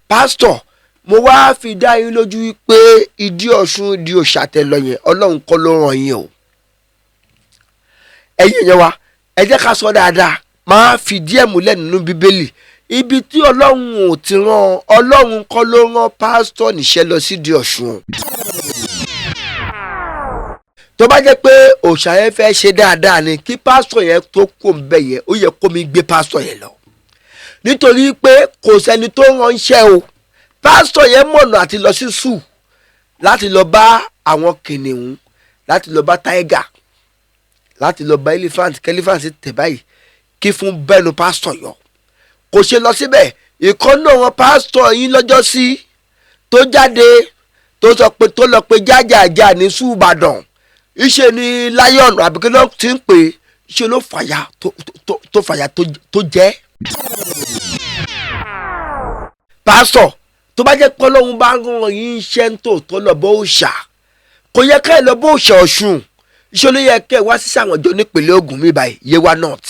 pastor mo wá fi dá yín lójú pé ìdí Ọ̀ṣun di òṣàtẹ lọ yẹn Ọlọ́run kọ́ ló ràn yín o. Ẹ̀yin yẹn wa ẹ jẹ́ ká sọ dáadáa máa fi díẹ̀ múlẹ̀ nínú Bíbélì ibi tí Ọlọ́run ò ti rán Ọlọ́run kọ́ ló rán pastor níṣẹ́ lọ sí di Ọ̀ṣun. Tó bá jẹ́ pé òṣà yẹn fẹ́ ṣe dáadáa ni kí pastor yẹn tó kó ń bẹ̀ yẹn ó yẹ kó mi gbé pastor yẹn lọ nítorí pé kò sẹ́ni tó ránṣẹ́ o. Pastor yẹn mọ̀nà àti lọ sí zoo láti lọ bá àwọn kìnìún láti lọ bá tiger láti lọ bá elephant kẹ́lífant tẹ̀ báyìí kí fún bẹ́ẹ̀nu pastor yọ kò ṣe lọ síbẹ̀. ìkànnì àwọn pastor yín lọ́jọ́ sí tó jáde tó sọ pé tó lọ pé jájàjà ní zoo Ìbàdàn ìṣe ni lion àbíkí ló ti ń pè ṣe ló fàyà tó fàyà tó jẹ́. Pastor tó bá jẹ́ pé Ọlọ́run bá rán yín iṣẹ́ ń tó lọ bọ́ òòṣà kò yẹ ká ẹ lọ bọ́ òòṣà Ọ̀ṣun iṣẹ́ ló yẹ kẹ́ ẹ wá sí sàwọn ọjọ́ nípínlẹ̀ Ògùn mi báyìí Yewa North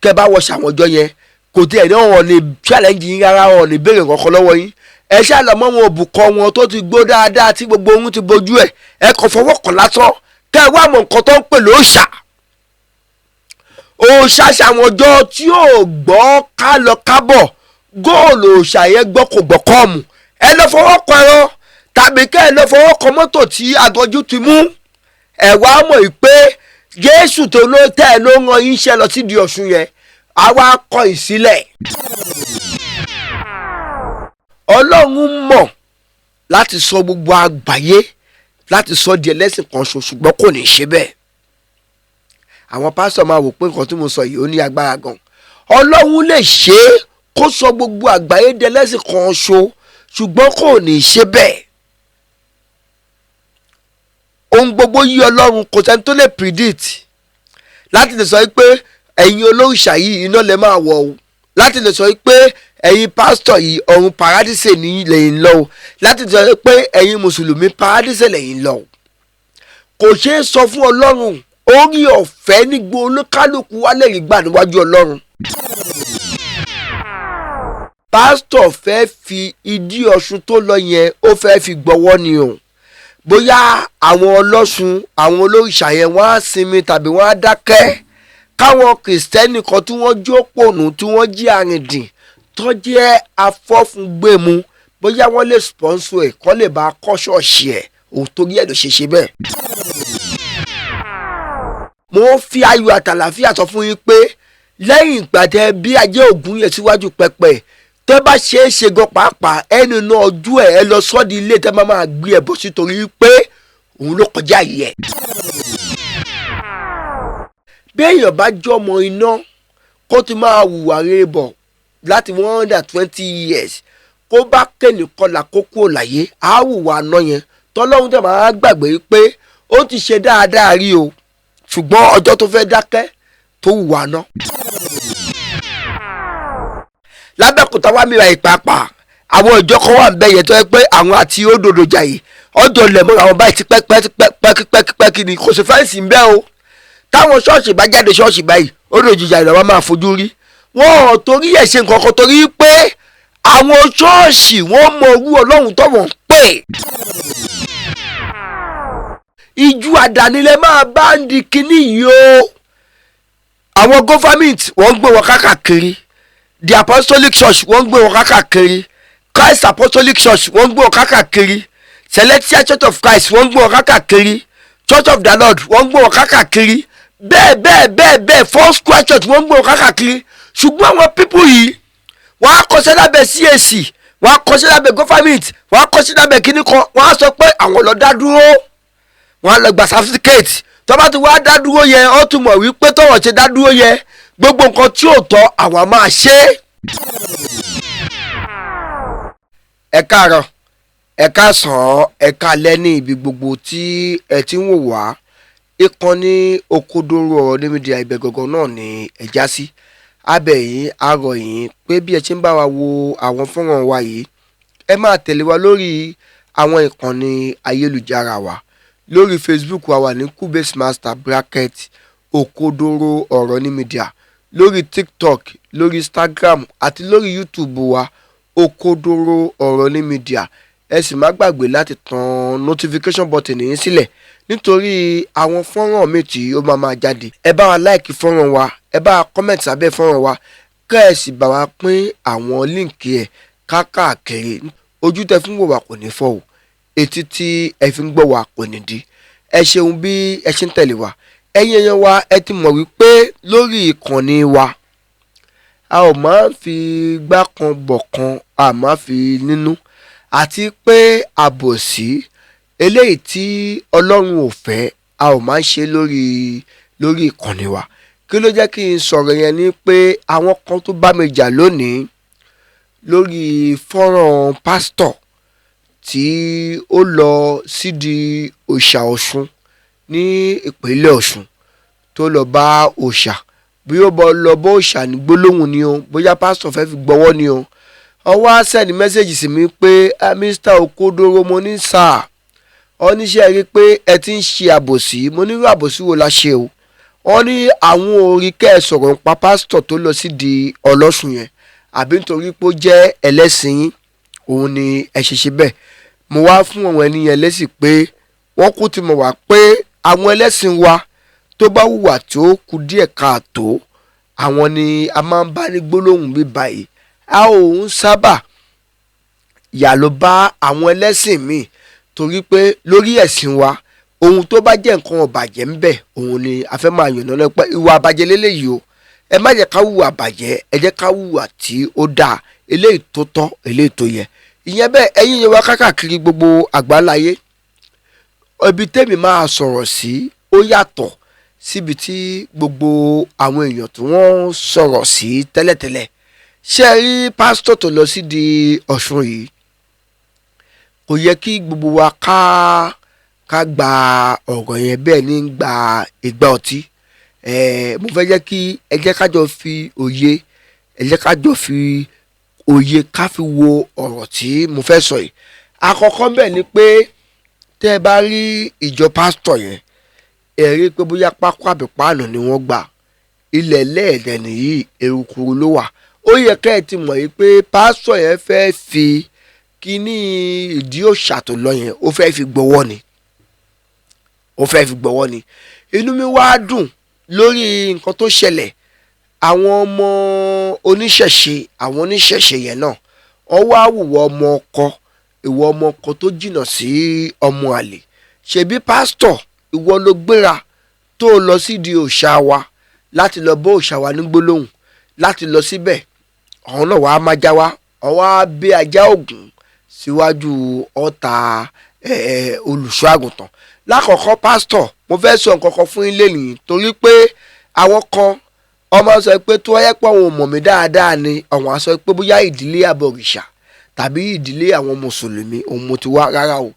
kẹ́ ẹ bá wọ sàwọn ọjọ́ yẹn kò tí ẹ̀ ní wọn ní challenge yín rárá wọn ní béèrè kankan lọ́wọ́ yín ẹ ṣàlọ́mọ́ wọn òbúkọ wọn tó ti gbó dáadáa tí gbogbo ohun ti bojú ẹ̀ ẹ kàn fọwọ́ kàn lásán kẹ́ ẹ wá mọ̀ nǹkan tó ń pè lóòṣà. Òòṣà sàwọn ọjọ́ tí ò gbọ́ ká lọ kábọ̀ góòlù òòṣà yẹn gbọ́ kò gbọ́ kọ́ọ̀mù ẹ lọ fọwọ́ kan ẹran tàbí kẹ́ ẹ lọ fọwọ́ kan mọ́tò tí agọjú ti mú ẹ wá mọ̀ pé Jésù tó ló tẹ́ ẹ ló rán yín iṣẹ́ lọ sí di Ọ̀ṣun yẹn àwa kọ ìsílẹ̀. Ọlọ́run mọ̀ láti sọ gbogbo àgbáyé láti sọ di ẹlẹ́sìn kan ṣoṣo ṣùgbọ́n kò ní ṣe bẹ́ẹ̀. Àwọn pásítọ̀ máa wò pé nǹkan tí mo sọ yìí ó ní agbára gan. Ọlọ́run lè ṣe é kó sọ gbogbo àgbáyé di ẹlẹ́sìn kan ṣo ṣùgbọ́n kò ní ṣe bẹ́ẹ̀. Ohun gbogbo yí Ọlọ́run kò sẹ́ni tó lè predict láti lè sọ pé ẹ̀yin olóòṣà yìí iná lè máa wọ̀ o láti lè sọ pé ẹ̀yin pásítọ̀ yìí ọ̀run paradíṣe ní lẹ́yìn lọ o láti lè sọ pé ẹ̀yin mùsùlùmí paradíṣe lẹ́yìn lọ o. Kò ṣeé sọ fún Ọlọ́run orí ọ̀fẹ́ nígbó olúkálùkù wálé rí gbà níwájú Ọlọ́run. Pásítọ̀ fẹ́ fi ìdí Ọ̀ṣun tó lọ yẹn ó fẹ́ fi gbọ́wọ́ ni o bóyá àwọn ọlọ́ṣun àwọn olóòṣà yẹn wọ́n á sinmi tàbí wọ́n á dákẹ́ káwọn kìrìsìtẹ́nì kan tí wọ́n jó pònú tí wọ́n jí àrìndìn tó jẹ́ afọ́fúngbẹ̀mú bóyá wọ́n lè sponsor ẹ̀ kọ́ lè bá kọ́ ṣọ́ọ̀ṣì ẹ̀ òun torí ẹ̀ ló ṣe bẹ́ẹ̀. Mo fi ayọ̀ àtàlàfíà sọ fún yín pé lẹ́yìn ìgbà tẹ́ bí Ajé Ògún yẹn síwájú pẹpẹ tẹ́ bá ṣe é ṣe gan pàápàá ẹnu náà ojú ẹ lọ sọ́ọ̀dì ilé tẹ́ máa gbé ẹ bọ́ sí torí pé òun ló kọjá yìí ẹ̀. Bí èèyàn bá jọmọ iná kó ti máa hùwà rere bọ̀ láti 120 years kó bá kẹ́ni kọlà kókó láyé á hùwà àná yẹn tọ́lọ́hún tẹ̀ máa gbàgbé pé ó ti ṣe dáadáa rí o ṣùgbọ́n ọjọ́ tó fẹ́ dákẹ́ tó hùwà àná. Lábẹ́òkúta wá mìíràn ìpàpà àwọn ìjọ kan wà ń bẹ yẹn tó yẹ pé àwọn àti òdòdó jàyè ọjọ́ lẹ̀mọ́ àwọn báyìí ti pẹ́kipẹ́kí ni kò sí fẹ́ǹsì ń bẹ o. Táwọn ṣọ́ọ̀ṣì bá jáde ṣọ́ọ̀ṣì báyìí òdòdó jàyè làwọn máa fojú rí wọn ò torí ẹ̀ ṣe nǹkan kan torí pé àwọn ṣọ́ọ̀ṣì wọ́n mọ orú Ọlọ́run tó wọ́n ń pè. Ìjù àdánilẹ̀ máa bá ń di kinní yìí o. Àwọn government wọ́n ń gbé wọn káàkiri the apostolic church wọ́n ń gbé wọn káàkiri Christ apostolic church wọ́n ń gbé wọn káàkiri Celestial church of Christ wọ́n ń gbé wọn káàkiri Church of the Lord wọ́n ń gbé wọn káàkiri bẹ́ẹ̀ Four Square church wọ́n ń gbé wọn káàkiri ṣùgbọ́n àwọn people yìí wọ́n á kọsẹ́ lábẹ́ CAC wọ́n á kọsẹ́ lábẹ́ government wọ́n á kọsẹ́ lábẹ́ kíní kan wọ́n á sọ pé àwọn lọ dá dúró wọ́n á lọ gba certificate tó bá ti wá dá dúró yẹn ó tún mọ̀ wípé tọ́wọ́ ti dá dúró yẹn gbogbo nǹkan tí ò tọ́ àwa máa ṣe. Ẹ káàárọ̀ ẹ káàsán ẹ káalẹ́ ní ibi gbogbo tí ẹ ti ń wò wá ìkànnì Òkodoro Ọ̀rọ̀ Mídíà ibẹ̀ gangan náà ni ẹ já sí abẹ́yìn arọ̀ yìí pé bí ẹ ti ń bá wa wo àwọn fọ́nrán wa yìí ẹ máa tẹ̀lé wa lórí àwọn ìkànnì ayélujára wa lórí Facebook wa wà ní Cubase Master bracket Òkodoro Ọ̀rọ̀ Mídíà lórí TikTok lórí Instagram àti lórí YouTube wa òkodoro ọ̀rọ̀ ní mídíà. Ẹ sì má gbàgbé láti tan notification button yín sílẹ̀ nítorí àwọn fọ́nrán mi tí ó máa jáde. Ẹ bá wa like fọ́nrán wa, ẹ bá wa comment sábẹ́ fọ́nrán wa, kẹ́ ẹ sì bá wa pín àwọn líǹkì ẹ̀ káàkiri. Ojú tẹ́ fún wò wá kò ní fọ́ o, etí tí ẹ fi ń gbọ́ wá kò ní di. Ẹ ṣeun bí ẹ ṣe ń tẹ̀lé wa. Ẹ̀yin èèyàn wa, ẹ ti mọ̀ wípé lórí ìkànnì wa a ò máa ń fi gbá kan bọ̀ kan, a máa fi nínú, àti pé àbòsí eléyìí tí Ọlọ́run ò fẹ́ a ò máa ń ṣe lórí ìkànnì wa. Kí ló jẹ́ kí n sọ̀rọ̀ yẹn ni pé àwọn kan tó bá mi jà lónìí lórí fọ́nrán pásítọ̀ tí ó lọ sídìí òòṣà Ọ̀ṣun ní ìpínlẹ̀ Ọ̀ṣun tó lọ bá òòṣà, bí ó bọ́ lọ bó òòṣà ní gbólóhùn ni o, bóyá pásítọ̀ fẹ́ fi gbọ́wọ́ ni o. Wọ́n wá sẹ́ni mẹ́sẹ̀gì sí mi pé Mr. Okodoro, mo ní sáà oníṣẹ́ rí pé ẹ ti ń ṣe àbòsí. Mo nírú àbòsí wo la ṣe o? Wọ́n ní àwọn orí kẹ́ ẹ sọ̀rọ̀ nípa pásítọ̀ tó lọ sídìí ọlọ́sùn yẹn, àbí nítorí pé ó jẹ́ ẹlẹ́sìn yín òun ni ẹ ṣe bẹ́ẹ̀. Mo wá fún àwọn ènìyàn lésì pé wọ́n kú ti mọ̀ wá pé àwọn ẹlẹ́sìn wa tó bá hùwà tó kù díẹ̀ káàtó àwọn ni a máa ń bá ní gbólóhùn bí báyìí. A ò ń sábà yà ló bá àwọn ẹlẹ́sìn míì torí pé lórí ẹ̀sìn wa ohun tó bá jẹ́ nǹkan ọ̀bàjẹ́ ń bẹ òun ni a fẹ́ máa yànnà lọ́pẹ́. Ìwà àbàjẹ́ lélẹ́yìí o, ẹ má jẹ́ ká hùwà àbàjẹ́, ẹ jẹ́ ká hùwà tí ó dáa, eléyìí tó tọ́, eléyìí tó yẹ. Ìyẹn bẹ́ẹ̀ ẹ̀yin yẹn wá káàkiri gbogbo àgbáláyé. Ibi tẹ́mi máa sọ̀rọ̀ sí ó yàtọ̀ síbi tí gbogbo àwọn èèyàn tí wọ́n sọ̀rọ̀ sí tẹ́lẹ̀tẹ́lẹ̀. Ṣé ẹ rí pásítọ̀ tó lọ sídìí Ọ̀ṣun yìí? Kò yẹ kí gbogbo wa ká gba ọ̀rọ̀ yẹn bẹ́ẹ̀ ní gba ìgbà ọtí. Mo fẹ́ jẹ́ kí ẹ jẹ́ ká jọ fi òye, ẹ jẹ́ ká jọ fi òye ká fi wo ọ̀rọ̀ tí mo fẹ́ sọ yìí. Àkọ́kọ́ bẹ́ẹ̀ ni pé tẹ́ ẹ bá rí ìjọ pásítọ̀ yẹn, ẹ rí pé bóyá pákó àbí páànù ni wọ́n gbà. Ilẹ̀ lẹ́ẹ̀dẹ̀ nìyí, erukuru ló wà. Ó yẹ kẹ́ ẹ ti mọ̀ yìí pé pásítọ̀ yẹn fẹ́ fi kíní ìdí òòṣà tó lọ yẹn ó fẹ́ fi gbọ́wọ́ ni. Ó fẹ́ fi gbọ́wọ́ ni. Inú mi wá dùn lórí nǹkan tó ṣẹlẹ̀. Àwọn ọmọ oníṣẹ̀ṣe yẹn náà wọ́n wá wùwọ́ ọmọ ọkọ, ìwọ ọmọ ọkọ tó jìnnà sí ọmọ àlè. Ṣebí pásítọ̀ ìwọ ló gbéra tó lọ sídìí òòṣà wa láti lọ bó òòṣà wa ní gbólóhùn, láti lọ síbẹ̀ ọ̀hún náà wàá má já wa, ọwọ́ á bẹ ajá Ògún síwájú ọ̀tá olùṣọ́ àgùntàn. Lákọ̀ọ́kọ́ pásítọ̀, mo fẹ́ sọ nǹkan kan fún ilé nìyí torí pé àwọn kan ọmọ sọ pé tó ẹ pọ̀ wọn ò mọ̀ mí dáadáa ni àwọn sọ pé bóyá ìdílé abọ̀rìṣà tàbí ìdílé àwọn mùsùlùmí òun mo ti wá. Rárá o,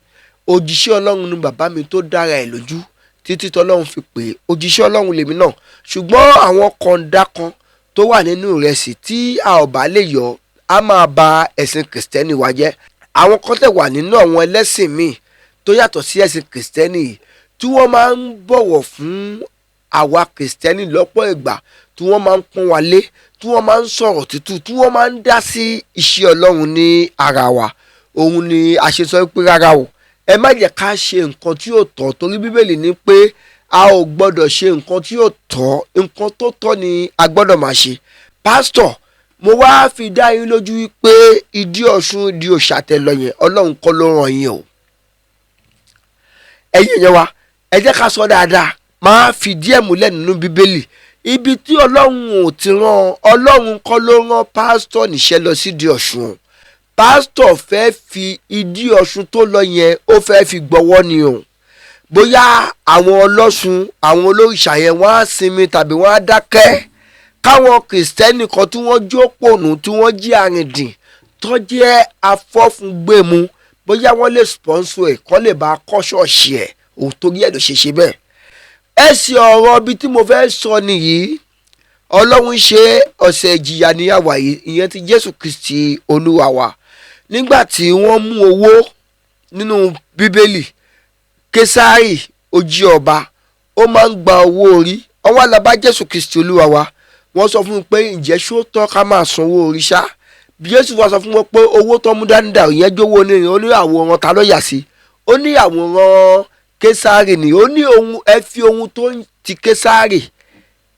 òjíṣẹ́ Ọlọ́run ni bàbá mi tó dára ẹ̀ lójú títí tọ́lọ́run fi pè é òjíṣẹ́ Ọlọ́run lèmi náà. Ṣùgbọ́n àwọn kọ̀ǹda kan tó wà nínú ìrẹsì tí a ò bá lè yọ á máa ba ẹ̀sìn kìrìsìtẹ́nì wa jẹ́. Àwọn kan tẹ̀ wà nínú àwọn ẹlẹ́sìn míì tó yàtọ̀ sí ẹ̀sìn kìrìsìtẹ́nì yìí tí wọ́n máa ń bọ̀wọ̀ fún àwa kìrìsìtẹ́nì lọ́pọ̀ ìgbà, tí wọ́n máa ń pọ́n wa lé, tí wọ́n máa ń sọ̀rọ̀ tútù, tí wọ́n máa ń dá sí iṣẹ́ Ọlọ́run ní ara wa. Òun ni a ṣe sọ pé rárá o, ẹ má jẹ́ ká ṣe nǹkan tí yóò tọ́ torí Bíbélì ní pé a ò gbọ́dọ̀ ṣe nǹkan tí yóò tọ́, nǹkan tó tọ́ ni a gbọ́dọ̀ máa ṣe. Pásítọ̀, mo wá fi dá yín lójú wípé ìdí Ọ̀ṣun ìdí òòṣà tẹ́ lọ yẹn Ọlọ́run kọ́ ló ràn yín o. Ẹ̀yin yẹn wa, ẹ jẹ́ ká sọ dáadáa, máa fi díẹ̀ múlẹ̀ nínú Bíbélì ibi tí Ọlọ́run ò ti rán. Ọlọ́run kọ́ ló rán pásítọ̀ níṣẹ́ lọ sídìí Ọ̀ṣun. Pásítọ̀ fẹ́ fi ìdí Ọ̀ṣun tó lọ yẹn ó fẹ́ fi gbọ́wọ́ ni o. Bóyá àwọn ọlọ́ṣun, àwọn olóríṣà yẹn wọ́n á sinmi tàbí wọ́n á dákẹ́, káwọn kìrìsìtẹ́nì kan tí wọ́n jó pònú, tí wọ́n jí arìndìn, tó jẹ́ afọ́fúngbẹ̀mú, bóyá wọ́n lè sponsor ẹ̀ kọ́ lè bá kọ́ ṣọ́ọ̀ṣì ẹ̀ òun torí ẹ̀ ló ṣe bẹ́ẹ̀. Ẹ̀sìn ọ̀rọ̀ bíi tí mo fẹ́ sọ nìyí. Ọlọ́run ṣe ọ̀sẹ̀ ìjìyà ní àwa yìí, ìyẹn ti Jésù Kristi Olúwa wa. Nígbà tí wọ́n mú owó nínú Bíbélì, Késárì ó jí ọba, ó máa ń gba owó orí. Wọ́n wá lọ bá Jésù Kristi Olúwa wa, wọ́n sọ fún un pé ǹjẹ́ ṣó tọ́ ká máa san owó orí ṣá? bí Jésù wá sọ fún wọn pé owó tó mú dání dà ìyẹn jówó onírin, ó ní àwòrán ta ló yà sí, ó ní àwòrán Késárì ni, ó ní ohun ẹ fi ohun tó ti Késárì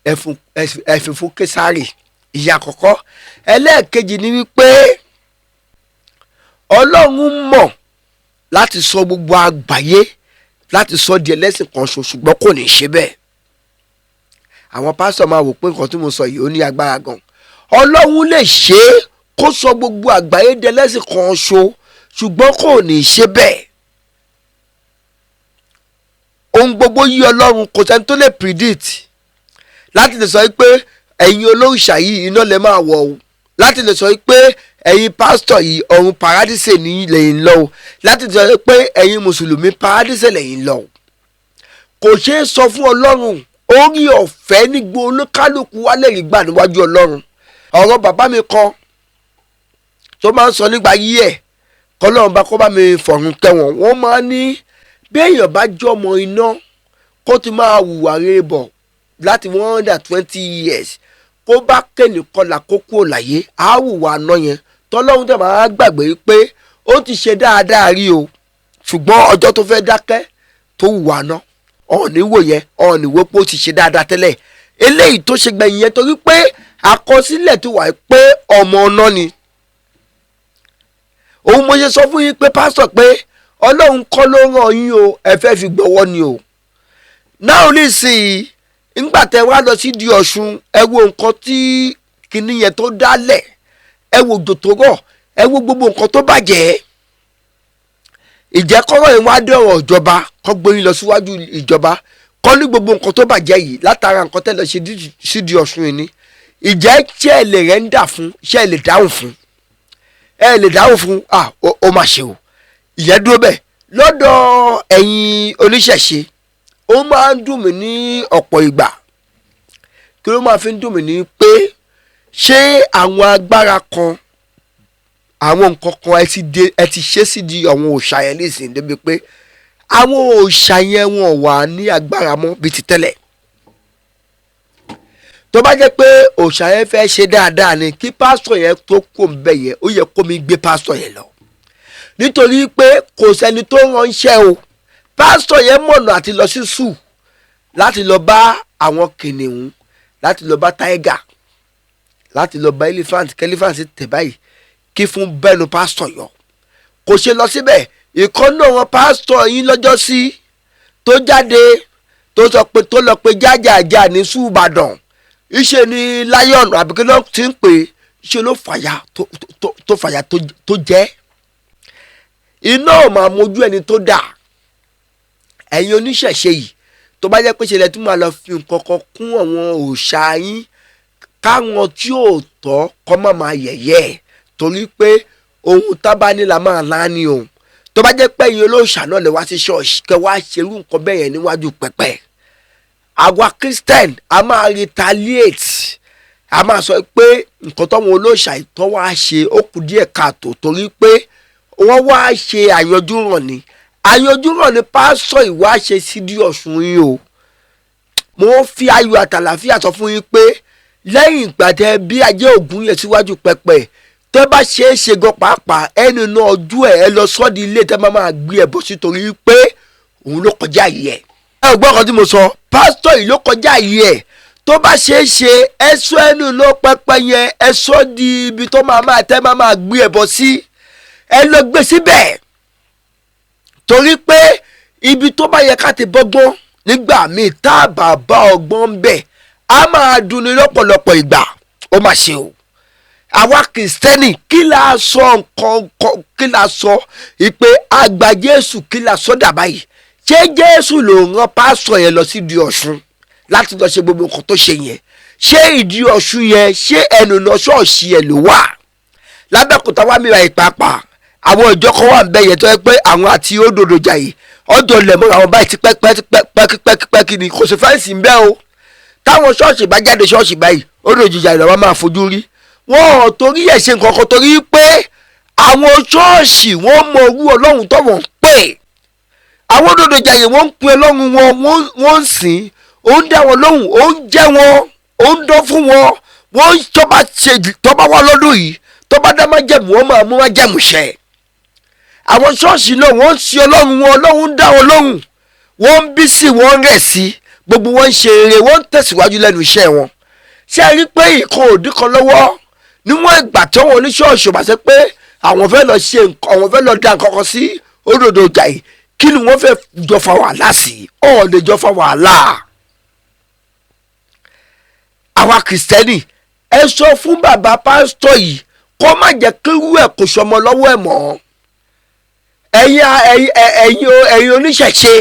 ẹ fi fún Késárì. Ìyà àkọ́kọ́. Ẹlẹ́ẹ̀kejì ni wípé Ọlọ́run mọ̀ láti sọ gbogbo àgbáyé láti sọ di ẹlẹ́sìn kan ṣoṣo, ṣùgbọ́n kò ní ṣe bẹ́ẹ̀. Àwọn pásítọ̀ máa wò pé nǹkan tí mo sọ yìí ó ní agbára gan. Ọlọ́run lè ṣe é kó sọ gbogbo àgbáyé di ẹlẹ́sìn kan ṣo, ṣùgbọ́n kò ní ṣe bẹ́ẹ̀. Ohun gbogbo yí Ọlọ́run, kò sẹ́ni tó lè predict láti lè sọ pé ẹ̀yin olóòṣà yìí iná lè máa wọ̀ o, láti lè sọ pé ẹ̀yin pásítọ̀ yìí ọ̀run paradíṣe ní lẹ́yìn lọ o, láti lè sọ pé ẹ̀yin mùsùlùmí paradíṣe lẹ́yìn lọ o. Kò ṣeé sọ fún Ọlọ́run, orí ọ̀fẹ́ nígbó olúkálùkù wá lè rí gbà níwájú Ọlọ́run. Ọ̀rọ̀ bàbá mi kan tó máa ń sọ nígbà yí ẹ̀ kọ́lọ́run bá kọ́ bá mi fọ̀run tẹ̀wọ̀n, wọ́n máa ní bí èèyàn bá jọmọ iná kó ti máa hùwà rere bọ̀ láti 120 years, kó bá kéènì kọlà kó kúrò láyé á hùwà àná yẹn, tọ́lọ́run tẹ̀ máa gbàgbé pé ó ti ṣe dáadáa rí o, ṣùgbọ́n ọjọ́ tó fẹ́ dákẹ́ tó hùwà àná ọ̀ọ́nì wò yẹn, ọ̀ọ́nì wò pé ó ti ṣe dáadáa tẹ́lẹ̀. Eléyìí tó ṣe gbẹ̀yìn yẹn torí pé àkọsílẹ̀ ti wà pé ọmọ ọ̀nà ni. Òun mo ṣe sọ fún yín pé pásítọ̀ pé Ọlọ́run kọ́ ló ràn yín o, ẹ fẹ́ fi gbọ́wọ́ ni o. Náà nísìnyí nígbà tẹ wá lọ sí di Ọ̀ṣun, ẹ wo nǹkan tí kinní yẹn tó dálẹ̀, ẹ wo òjò tó rọ̀, ẹ wo gbogbo nǹkan tó bàjẹ́. Ìjẹ́kọ́rọ̀ yìí wá dé ọ̀rọ̀ ìjọba, kọ́ gbóyin lọ síwájú ìjọba, kọ́ ní gbogbo nǹkan tó bàjẹ́ yìí látara nǹkan tẹ́ lọ ṣe sí di Ọ̀ṣun yìí ni. Ìjẹ́ ṣé ẹ lè rẹ̀ ń dà fún, ṣé ẹ lè dáhùn fún, ẹ lè dáhùn fún, ó mà ṣe o. Ìyẹn dúró bẹ́ẹ̀. Lọ́dọ̀ ẹ̀yin oníṣẹ̀ṣe, ó máa ń dùn mí ní ọ̀pọ̀ ìgbà. Kí ló máa fi ń dùn mí ní pé ṣé àwọn agbára kan, àwọn nǹkan kan ẹ ti ṣe sí di àwọn òòṣà yẹn nísìnyí débi pé àwọn òòṣà yẹn wọn wà ní agbára mọ́ bíi ti tẹ́lẹ̀. Tó bá jẹ́ pé òòṣà yẹn fẹ́ ṣe dáadáa ni kí pásítọ̀ yẹn tó kó ń bẹ̀ yẹn, ó yẹ kó mi gbé pásítọ̀ yẹn lọ. Nítorí pé kò sẹ́ni tó ránṣẹ́ o. Pásítọ̀ yẹn mọ̀nà àti lọ sí sùn láti lọ bá àwọn kìnìún, láti lọ bá tiger, láti lọ bá elephant, kẹ́lífàǹtì tẹ̀ báyìí kí fún bẹ́ẹ̀nu pásítọ̀ yọ. Kò ṣe lọ síbẹ̀. Ìkan náà wọn pásítọ̀ yín lọ́jọ́ sí tó jáde tó sọ pé tó lọ pé jájàjà ní Ìbàdàn, ìṣe ni lion àbíkí ló ti ń pè, ìṣe ló fàyà tó fàyà tó jẹ́. Iná ò máa mojú ẹni tó dà. Ẹ̀yin oníṣẹ̀ṣe yìí tó bá jẹ́ pé ṣẹlẹ̀ tí máa lọ fi nǹkan kan kún àwọn òòṣà yín, káwọn tí ò tọ́ kọ́ máa yẹ̀yẹ́ torí pé ohun tábà ní la máa láni òun. Tó bá jẹ́ pé ẹ̀yin olóòṣà náà lè wá sí ṣọ́ọ̀ṣì kẹ́ wá ṣerú nǹkan bẹ́ẹ̀ yẹn níwájú pẹpẹ. Àwa Christian a máa retaliate, a máa sọ pé nǹkan tọ́wọn olóòṣà ìtọ́ wá ṣe ó kù díẹ̀ káàtó torí pé wọ́n wá ṣe àyanjúràn ni. Àyanjúràn ni pásítọ̀ ìwá ṣe sí di Ọ̀ṣun yìí o. Mo fi ayọ̀ àtàlàfíà sọ fún yín pé lẹ́yìn ìgbà tẹ́ bí Ajé Ògún yẹn síwájú pẹpẹ, tẹ́ bá ṣe é ṣe gan pàápàá ẹnu náà ojú ẹ lọ sọ́ọ́dì ilé tẹ́ máa gbé ẹ bọ́ sí torí pé òun ló kọjá yìí ẹ. Ẹ ò gbọ́ ọkọ tí mo sọ, pásítọ̀ yìí ló kọjá yìí ẹ. Tó bá ṣe é ṣe ẹ̀sọ́ ẹnu náà pẹpẹ yẹn ẹ̀sọ́ di ibi tó tẹ́ máa gbé ẹ bọ́ sí, ẹ lọ gbé síbẹ̀. Torí pé ibi tó bá yẹ ká ti bọ́gbọ́n nígbà míì tá a bá bá ọgbọ́n ń bẹ̀ á máa dunni lọ́pọ̀lọpọ̀ ìgbà. Ó mà ṣe o. Àwa Kìrìsìtẹ́nì kí la sọ kí la sọ ìpè àgbà Jésù kí la sọ dà báyìí. Ṣé Jésù ló rán pásítọ̀ yẹn lọ sí di Ọ̀ṣun láti lọ ṣe gbogbo nǹkan tó ṣe yẹn? Ṣé ìdí Ọ̀ṣun yẹn ṣé ẹnu náà ṣọ́ọ̀ṣì ẹ̀ ló wà? Lábẹ́òkúta wá mi ra ìpapà àwọn ìjọ kan wà ń bẹ yẹn tó yẹ pé àwọn àti òdòdó jàyè ọjọ́ lẹ̀mọ́ àwọn báyìí ti pẹ́kípẹ́kí ni kò sí fẹ́ǹsì ń bẹ o. Táwọn ṣọ́ọ̀ṣì bá jáde ṣọ́ọ̀ṣì báyìí òdòdó jàyè làwọn máa fojú rí. Wọ́n torí ẹ̀ ṣe nǹkan kan torí pé àwọn ṣọ́ọ̀ṣì wọ́n mọ orú Ọlọ́run tó wọ́n ń pè. Àwọn òdòdó jàyè wọ́n ń pe Ọlọ́run wọn, wọ́n ń sìn, ó ń dá wọn lóhùn, ó ń jẹ́ wọn, ó ń dán fún wọn. Wọ́n tọ́ba wá lọ́dún yìí tó bá dá májẹ̀mú wọ́n máa mú májẹ̀mú ṣẹ. àwọn ṣọ́ọ̀ṣì náà wọ́n ń sin ọlọ́run wọn, ọlọ́run ń dá wọn lóhùn, wọ́n ń bí sí, wọ́n ń rẹ̀ sí, gbogbo wọn ń ṣe eré, wọ́n ń tẹ̀síwájú lẹ́nu iṣẹ́ wọn. ṣé ẹ rí pé ìkan òdì kan lọ́wọ́ níwọ̀n ìgbà tí wọn oníṣọ́ọ̀ṣì bá ṣe pé àwọn fẹ́ lọ ṣe nǹkan, àwọn fẹ́ lọ da nǹkan kan sí òdòdó ọjà yìí, kí ni wọ́n fẹ́ jọ fa wàhálà sí? ọ̀ lè jọ fa wàhálà. àwa kìrìsìtẹ́nì ẹ sọ fún bàbá pásítọ̀ yìí kó má jẹ́ kí irú ẹ̀ kò sọmọ lọ́wọ́ ẹ̀ mọ́. ẹ̀yin oníṣẹ̀ṣe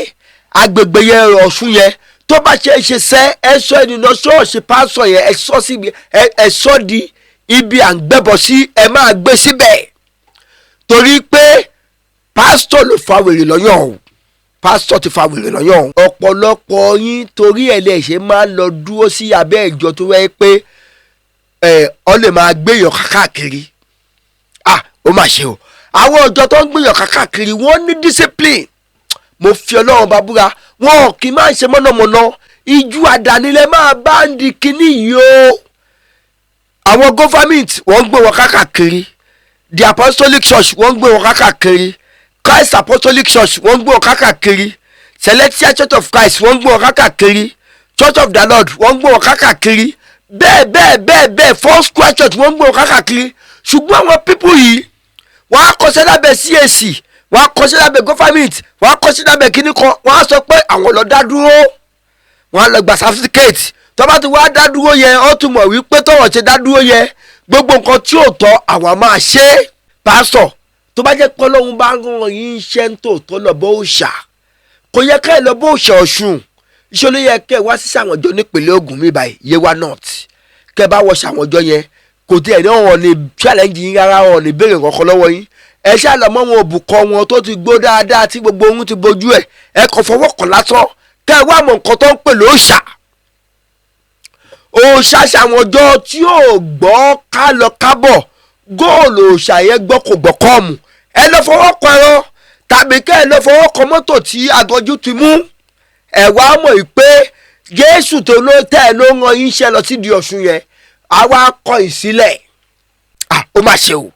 agbègbè yẹn Ọ̀ṣun yẹn tó bá ṣe sẹ́ ẹ sọ ènìyàn ṣọ́ọ̀ṣì pásítọ̀ yẹn ẹ sọ síbi ẹ sọ di ibi à ń gbẹ́bọ̀ sí, ẹ máa gbé síbẹ̀. torí pé pásítọ̀ ló fa wèrè lọ́yàn o, pásítọ̀ ti fa wèrè lọ́yàn o. ọ̀pọ̀lọpọ̀ yín torí ẹ̀ lè ṣe máa lọ dúró sí abẹ́ ìjọ tó wẹ́ pé ọ lè máa gbéyàn káàkiri. ó mà ṣe o, àwọn ọjọ́ tó ń gbéyàn káàkiri wọ́n ní discipline. mo fi Ọlọ́run bá búra, wọn kì í máa ṣe mọ́nàmọ́ná. ìjú àdáni lẹ máa bá ń di kinní yìí o. àwọn government wọ́n ń gbé wọn káàkiri, the apostolic church wọ́n ń gbé wọn káàkiri, Christ apostolic church wọ́n ń gbé wọn káàkiri, Celestial church of Christ wọ́n ń gbé wọn káàkiri, Church of the Lord wọ́n ń gbé wọn káàkiri, bẹ́ẹ̀ Four Square church wọ́n ń gbé wọn káàkiri. ṣùgbọ́n àwọn people yìí wọ́n á kọsẹ́ lábẹ́ CAC, wọ́n á kọsẹ́ lábẹ́ government, wọ́n á kọsẹ́ lábẹ́ kíní kan, wọ́n á sọ pé àwọn lọ dá dúró, wọ́n á lọ gba certificate. tó bá ti wá dá dúró yẹn ó tún mọ̀ wípé tọ́wọ́ ṣe dá dúró yẹn gbogbo nǹkan tí ò tọ́ àwọn máa ṣe. pásítọ̀ tó bá jẹ́ pé Ọlọ́run bá rán yín iṣẹ́ ń tòótọ́ lọ bó òòṣà, kò yẹ ká ẹ lọ bó òòṣà Ọ̀ṣun. iṣẹ́ ló yẹ kẹ́ ẹ wá sí sàwọn ọjọ́ nípìnlẹ̀ Ògùn mi báyìí Yewa North, kẹ́ ẹ bá wọ sàwọn ọjọ́ yẹn kò tí ẹ̀ ní wọn ní challenge yín rárá, wọn ní béèrè kankan lọ́wọ́ yín. ẹ ṣàlọ́mọ́ wọn òbúkọ wọn tó ti gbó dáadáa tí gbogbo ohun ti bojú ẹ̀, ẹ kàn fọwọ́ kàn lásán, kẹ́ ẹ wá mọ̀ nǹkan tó ń pè lóòṣà. òòṣà ṣàwọn ọjọ́ tí ò gbọ́ ká lọ kábọ̀, góòlù òòṣà yẹn gbọ́ kò gbọ́ kọ́ọ̀mù. ẹ lọ fọwọ́ kan ẹran tàbí kẹ́ ẹ lọ fọwọ́ kan mọ́tò tí agọjú ti mú. ẹ wá mọ̀ pé Jésù tó ló tẹ́ ẹ ló rán yín ṣe lọ sí di Ọ̀ṣun yẹn, àwa kọ ìsílẹ̀. ó mà ṣe o.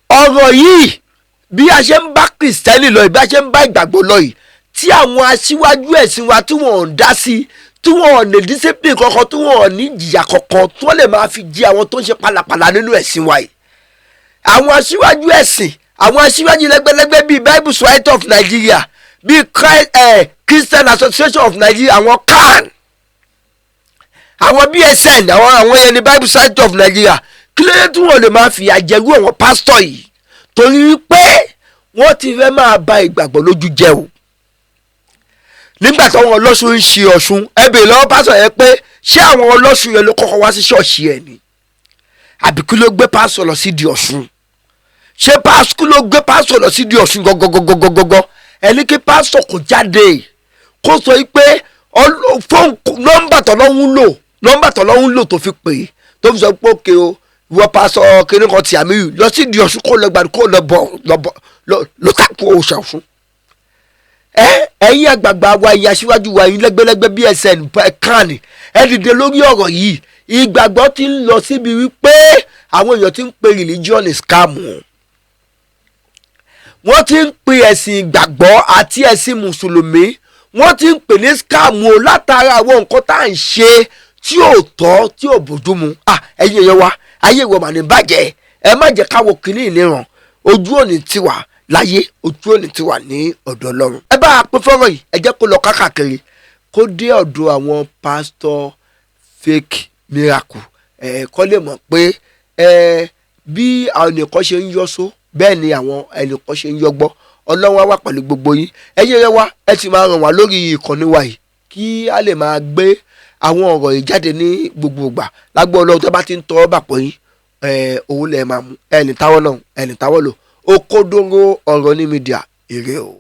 ọ̀rọ̀ yìí bí a ṣe ń bá kìrìsìtẹ́nì lọ yìí, bí a ṣe ń bá ìgbàgbọ́ lọ yìí, tí àwọn aṣíwájú ẹ̀sìn wa tí wọ́n ń dá sí, tí wọ́n ní discipline kankan, tí wọ́n ní ìjìyà kankan tí wọ́n lè máa fi jí àwọn tó ń ṣe pàlàpàlà nínú ẹ̀sìn wa yìí. àwọn aṣíwájú ẹ̀sìn, àwọn aṣíwájú lẹ́gbẹ́lẹ́gbẹ́ bíi Bible Society of Nigeria, bíi Christian Association of Nigeria, àwọn CAN, àwọn BSN, àwọn yẹn ní Bible Society of Nigeria, kí ló dé tí wọ́n lè máa fìyà jẹrú àwọn pásítọ̀ yìí? torí pé wọ́n ti fẹ́ máa ba ìgbàgbọ́ lójú jẹ́ o. nígbà tí àwọn ọlọ́sùn ń ṣe Ọ̀ṣun, ẹ bèèrè lọ́wọ́ pásítọ̀ yẹn pé ṣé àwọn ọlọ́sùn yẹn ló kọ́kọ́ wá sí ṣọ́ọ̀ṣì ẹ̀ ni, àbí kí ló gbé pásítọ̀ lọ sí di Ọ̀ṣun? ṣé kí ló gbé pásítọ̀ lọ sí di Ọ̀ṣun gọ́gọ́gọ́gọ́gọ́? ẹni kí pásítọ̀ kò jáde kó sọ pé nọ́mbà tọ́lọ́hún lò tó fi pè é, tó fi sọ pé òkè o wọ́n pásítọ̀ kínní kan ti àmì yìí lọ sí di Ọ̀ṣun kó lọ gbàdúrà kó lọ tako òòṣà Ọ̀ṣun. ẹ̀yin àgbààgbà wa, ẹ̀yin aṣíwájú wa, ẹ̀yin lẹ́gbẹ́lẹ́gbẹ́ BSN CAN, ẹ dìde lórí ọ̀rọ̀ yìí. ìgbàgbọ́ ti ń lọ síbi wípé àwọn èèyàn ti ń pe religion scam, wọ́n ti ń pe ẹ̀sìn ìgbàgbọ́ àti ẹ̀sìn mùsùlùmí, wọ́n ti ń pè ní scam o látara àwọn nǹkan tá à ń ṣe tí ò tọ́, tí ò bójúmu. ẹ̀yin èèyàn wa, ayé ìwọ mà ní bàjẹ́, ẹ má jẹ́ káwọ kínní ìníran, ojú òní tiwa láyé, ojú òní tiwa ní ọ̀dọ̀ Ọlọ́run. ẹ bá a pín fọ́nrán yìí, ẹ jẹ́ kó lọ káàkiri, kó dé ọ̀dọ̀ àwọn pásítọ̀ fake miracle, kó lè mọ̀ pé bí àwọn ènìyàn ṣe ń yọ́ só bẹ́ẹ̀ ni àwọn ènìyàn ṣe ń yọgbọ́. Ọlọ́run á wà pẹ̀lú gbogbo yín. ẹ̀yin ẹ̀yẹ wa, ẹ ti máa ràn wá lórí ìkànnì wa yìí kí a lè máa gbé àwọn ọ̀rọ̀ yìí jáde ní gbogbo ìgbà. lágbó Ọlọ́run tó bá ti ń tọ́ bàpọ̀ yín, òun lè máa mú ẹni táwọ́ náà ẹni táwọ́ lò. Òkodoro ọ̀rọ̀ ní mídíà, ire o.